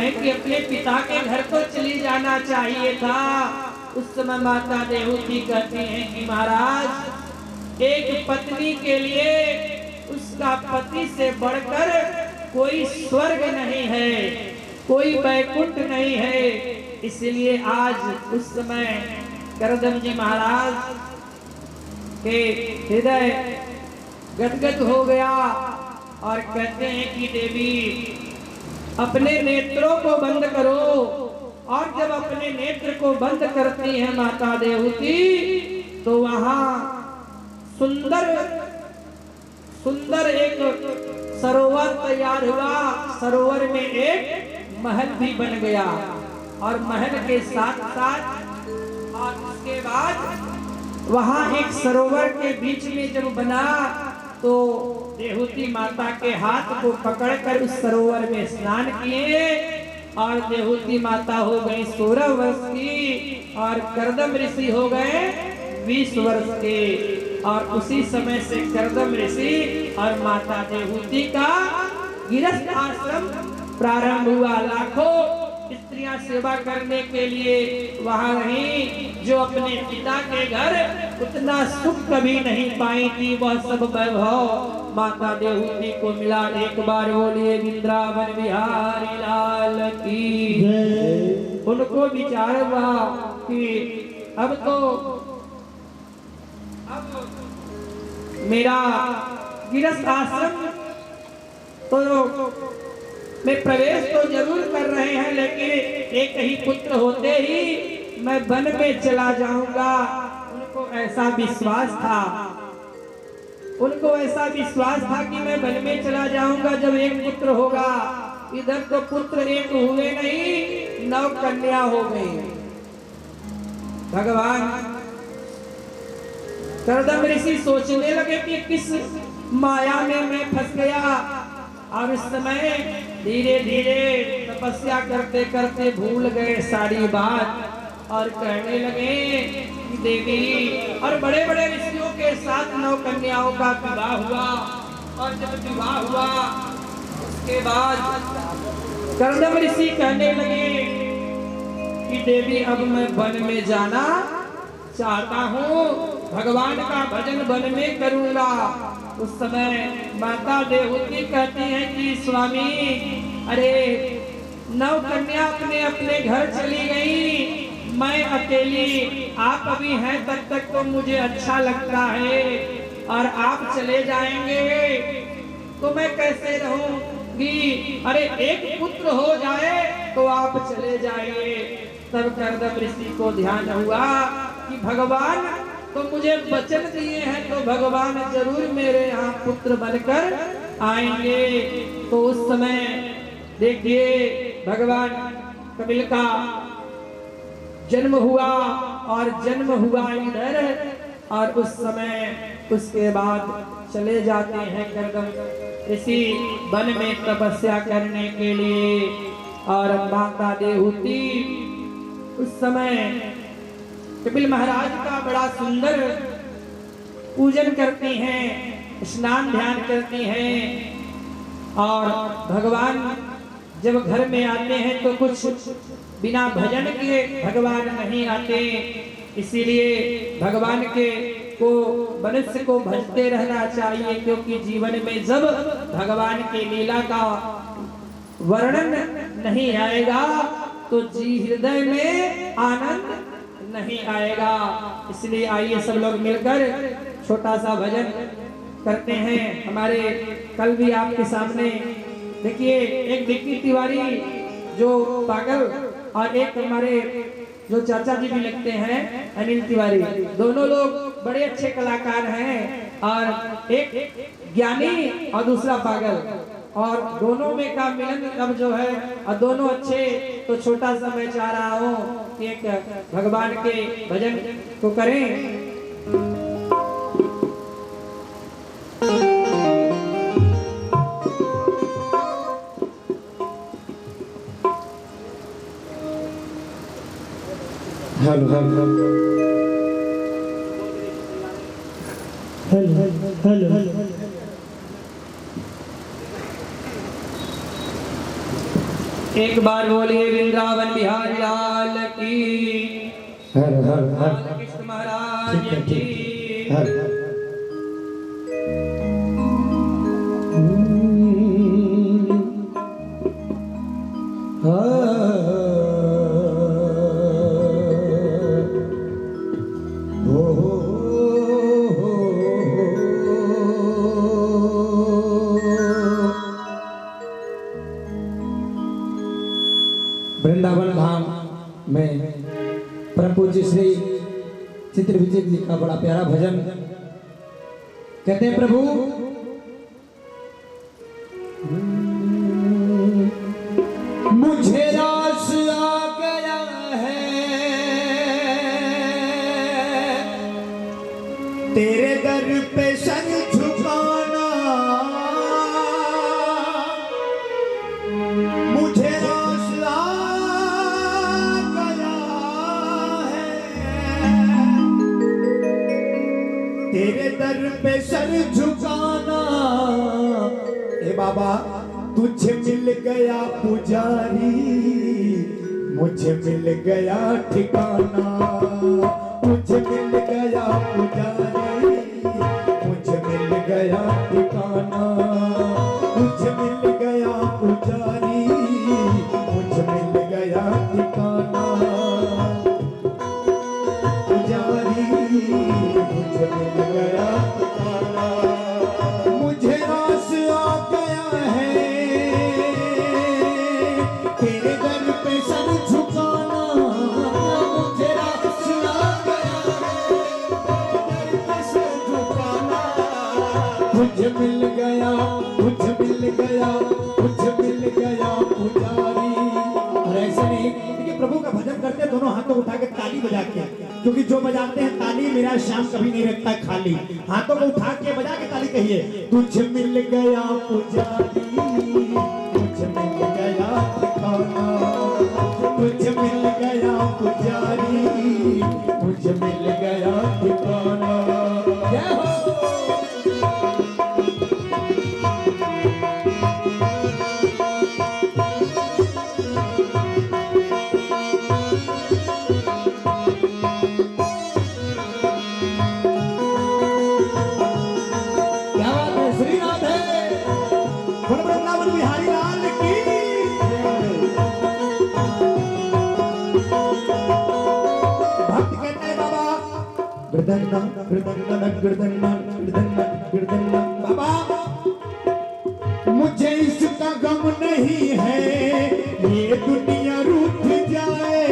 हैं कि अपने पिता के घर तो चली जाना चाहिए था। उस समय माता देवहूति कहती हैं कि महाराज, एक पत्नी के लिए उसका पति से बढ़कर कोई स्वर्ग नहीं है, कोई वैकुंठ नहीं है। इसलिए आज उस समय करदम जी महाराज के हृदय गदगद हो गया और कहते हैं कि देवी, अपने नेत्रों को बंद करो। और जब अपने नेत्र को बंद करती है माता देवहूति, तो वहां सुंदर सुंदर एक सरोवर तैयार हुआ। सरोवर में एक महल भी बन गया और महल के साथ साथ और उसके बाद वहां एक सरोवर के बीच में जब बना, तो देवहूति माता के हाथ को पकड़कर उस सरोवर में स्नान किए और देवहूति माता हो गई 16 वर्ष की और करदम ऋषि हो गए 20 वर्ष के। और उसी समय से करदम ऋषि और माता देवहूति का गृहस्थ आश्रम प्रारंभ हुआ। लाखों स्त्रियां सेवा करने के लिए वहां रही, जो अपने पिता के घर उतना सुख कभी नहीं पाई थी। वह सब वैभव माता देवहूति को मिला। एक बार बोलिए वृंदावन बिहारी लाल की। उनको विचार हुआ कि अब मेरा गृहस्थ आश्रम तो में प्रवेश तो जरूर कर रहे हैं, लेकिन एक ही पुत्र होते ही मैं वन में चला जाऊंगा। उनको ऐसा विश्वास था कि मैं वन में चला जाऊंगा जब एक पुत्र होगा। इधर तो पुत्र एक हुए नहीं, 9 कन्या हो गई। भगवान करदम ऋषि सोचने लगे कि किस माया में मैं फंस गया। और इस समय धीरे धीरे तपस्या करते करते भूल गए सारी बात और कहने लगे कि देवी, और बड़े बड़े ऋषियों के साथ 9 कन्याओं का विवाह हुआ। और जब विवाह हुआ उसके बाद करदम ऋषि कहने लगे कि देवी, अब मैं वन में जाना चाहता हूँ, भगवान का भजन वन में करूंगा। उस समय माता देवहूति कहती है कि स्वामी, अरे 9 कन्या अपने अपने घर चली गई, मैं अकेली, आप अभी हैं तब तक तो मुझे अच्छा लगता है, और आप चले जाएंगे तो मैं कैसे रहूंगी। अरे एक पुत्र हो जाए तो आप चले जाइए। तब करदम ऋषि को ध्यान हुआ कि भगवान तो मुझे वचन दिए हैं, तो भगवान जरूर मेरे यहाँ पुत्र बनकर आएंगे। तो उस समय देखिए भगवान कपिल का जन्म हुआ और जन्म हुआ इधर। और उस समय उसके बाद चले जाते हैं करदम ऋषि वन में तपस्या करने के लिए। और माता देवहूति उस समय कपिल महाराज का बड़ा सुंदर पूजन करती हैं, स्नान ध्यान करती हैं। और भगवान जब घर में आते हैं तो कुछ बिना भजन के भगवान नहीं आते। इसीलिए भगवान के को मनुष्य को भजते रहना चाहिए, क्योंकि जीवन में जब भगवान की लीला का वर्णन नहीं आएगा तो जी हृदय में आनंद नहीं आएगा। इसलिए आइए सब लोग मिलकर छोटा सा भजन करते हैं। हमारे कल भी आपके सामने देखिए, एक विक्की तिवारी जो पागल और एक हमारे जो चाचा जी भी लगते हैं अनिल तिवारी, दोनों लोग बड़े अच्छे कलाकार हैं। और एक ज्ञानी और दूसरा पागल, और दोनों में का मिलन अब जो है, और दोनों अच्छे। तो छोटा सा मैं चाह रहा हूँ कि एक भगवान के भजन को करें। हेलो हेलो हेलो हेलो एक बार बोलिए वृंदावन बिहारी लाल की, हर हर हर कृष्ण महाराज ठीक है, की। ठीक हर हर वृंदावन धाम में परम पूज्य श्री चित्र विजय जी का बड़ा प्यारा भजन कहते हैं। प्रभु मुझे रास आ गया है तेरे दर पे सर झुकाना, मुझे रास आ गया है तेरे दर पे सर झुकाना। ए बाबा तुझे मिल गया पुजारी, मुझे मिल गया ठिकाना, मुझे मिल गया पुजारी, मुझे मिल गया ठिकाना, मुझे मिल गया पुजारी, मुझे मिल गया ठिकाना, पुजारी मुझे मिल गया ठिकाना। मुझे रास आ गया है तेरे दर पे सर झुकाना, मुझे रास आ गया है तेरे दर पे सर झुकाना। मुझे मिल गया, मुझे मिल गया, मुझे मिल गया पुजारी। और ऐसे नहीं देखिए, प्रभु का भजन करते दोनों हाथों उठा के ताली बजा के, क्योंकि जो बजाते हैं ताली मेरा श्याम कभी नहीं रखता खाली। हाथों को उठा के बजा के ताली कहिए। तुझे मिल गया पुजारी, मुझे मिल गया ठिकाना, मुझे मिल गया पुजारी, मुझे मिल गया ठिकाना। जय हो। क्या बात है, श्री राधे वृंदावन बिहारी लाल की। भक्त कहते हैं बाबा गिरधन्ना गिरधन्ना गिरधन्ना गिरधन्ना गिरधन्ना। बाबा मुझे इसका गम नहीं है ये दुनिया रूठ जाए,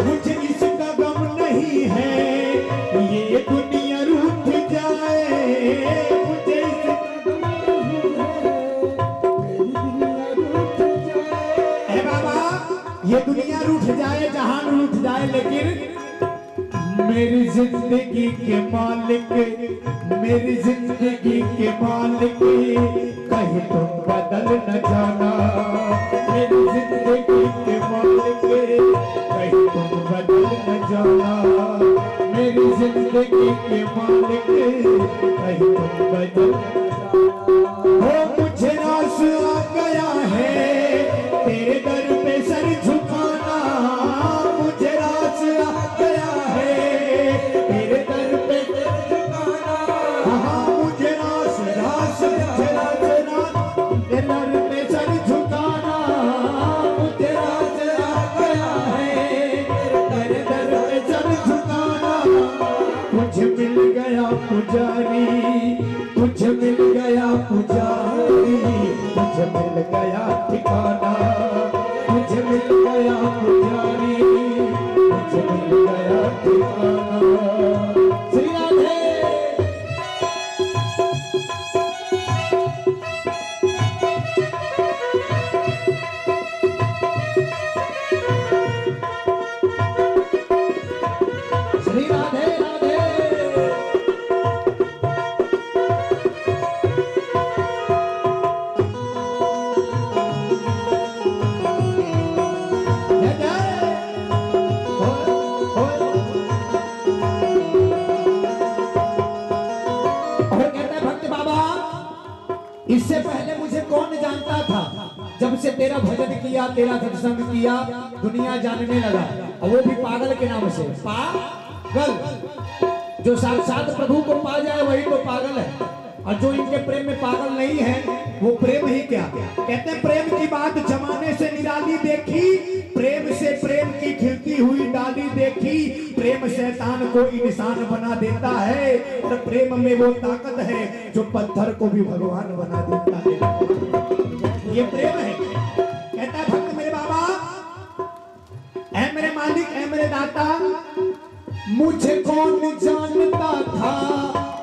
मुझे इसका गम नहीं है ये दुनिया रूठ जाए, मुझे इसका गम नहीं है ये दुनिया रूठ जाए। ए बाबा ये दुनिया रूठ जाए, जहान रूठ जाए, लेकिन मेरी जिंदगी के मालिक, मेरी जिंदगी के मालिक कहीं तुम बदल न जाना, मेरी जिंदगी के मालिक कहीं तुम बदल न जाना, मेरी जिंदगी के मालिक कहीं तुम बदल न जाना। हो मुझे रास आ गया है तेरे दर पे सर झुकाना, मुझे रास आ गया है तेरे दर पे सर झुकाना। हाँ मुझे रास रास मुझे रास रास तेरे दर पे सर झुकाना, मुझे रास आ गया है तेरे दर पे सर झुकाना। मुझे मिल गया पुजारी, मुझे मिल गया पुजारी, मुझे मिल गया ठिकाना, मुझे मिल गया पुजारी, मुझे मिल गया ठिकाना। श्री राधे। श्री राधे राधे। इससे पहले मुझे कौन जानता था? जब से तेरा भजन किया, तेरा सत्संग किया, दुनिया जानने लगा, और वो भी पागल के नाम से। पागल, जो साक्षात प्रभु को पा जाए वही तो पागल है, और जो इनके प्रेम में पागल नहीं है वो प्रेम ही क्या। कहते हैं प्रेम की बात जमाने से निराली देखी, प्रेम से प्रेम की खिलती हुई डाली देखी, प्रेम शैतान को इंसान बना देता है, और प्रेम में वो ताकत है जो पत्थर को भी भगवान बना देता है। ये प्रेम है। कहता है भक्त मेरे बाबा, ऐ मेरे मालिक, ऐ मेरे दाता, मुझे कौन जानता था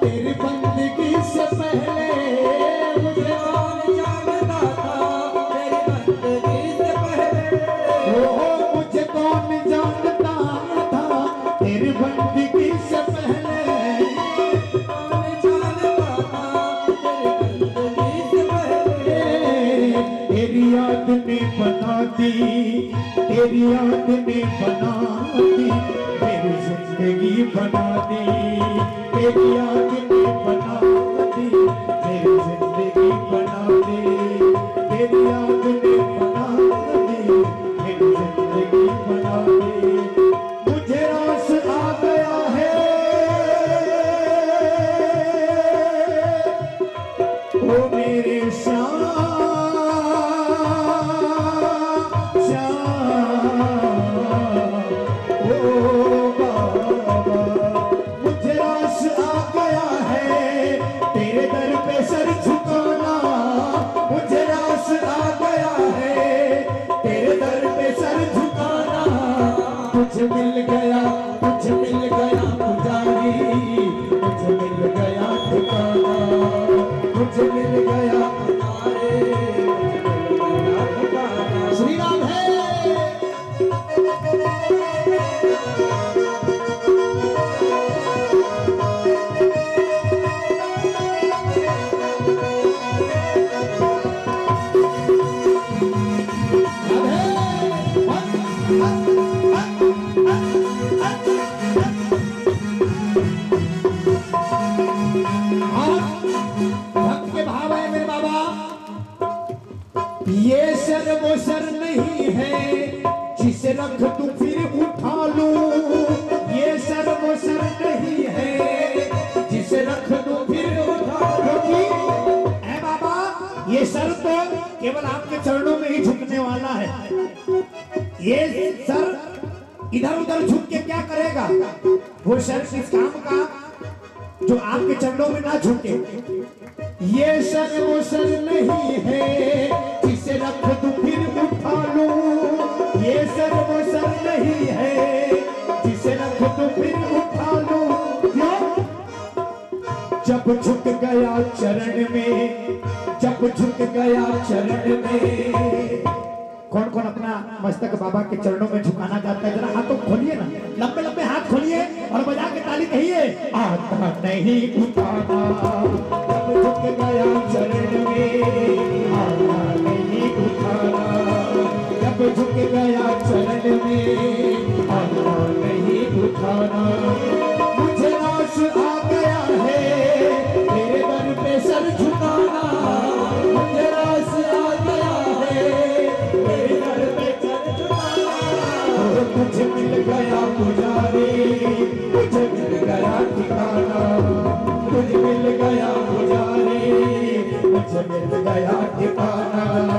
तेरी बंदगी से पहले, मुझे कौन जानता था तेरी बंदगी से पहले, ओ मुझे कौन जानता था तेरी बंदगी से पहले, कौन जानता था तेरी बंदगी से पहले, तेरी याद ने बना दी, तेरी याद ने बना दी मेरी जिंदगी बना दी, तेरी याद ने बना दी मेरी जिंदगी बना दी, तेरी याद ने बना दी मेरी जिंदगी बना दी। मुझे रास आ गया है ओ मेरे श्याम, मुझे मिल गया, मुझे मिल गया पुजारी, मुझे मिल गया ठिकाना, मुझे मिल गया पुजारी, मुझे मिल गया ठिकाना। श्री राम है। ये सर वो सर नहीं है जिसे रख तू फिर उठा लूं, ये सर वो सर नहीं है जिसे रख तू फिर उठा लूं। ऐ बाबा, ये सर तो केवल आपके चरणों में ही झुकने वाला है। ये सर इधर उधर झुक के क्या करेगा? वो सर किस काम का जो आपके चरणों में ना झुके। ये सर वो सर नहीं है जिसे रख तू फिर उठा लूं, ये सर वो सर नहीं है जिसे रख तू फिर उठा लूं। क्यों? जब झुक गया चरण में, जब झुक गया चरण में। कौन कौन अपना मस्तक बाबा के चरणों में झुकाना चाहता है? जरा हाथों खोलिए ना, लंबे लंबे हाथ खोलिए और बजा के ताली कहिए, आता नहीं उठाना। जब झुक गया चरण में, आता नहीं उठाना। जब झुक गया चरण में, आता नहीं उठाना। मुझे रास आ गया है तेरे दर पे सर झुकाना, मुझे रास आ गया है तेरे दर पे सर झुकाना। मुझे मिल गया पुजारी, मुझे मिल गया ठिकाना, मुझे मिल गया पुजारी, मुझे मिल गया ठिकाना।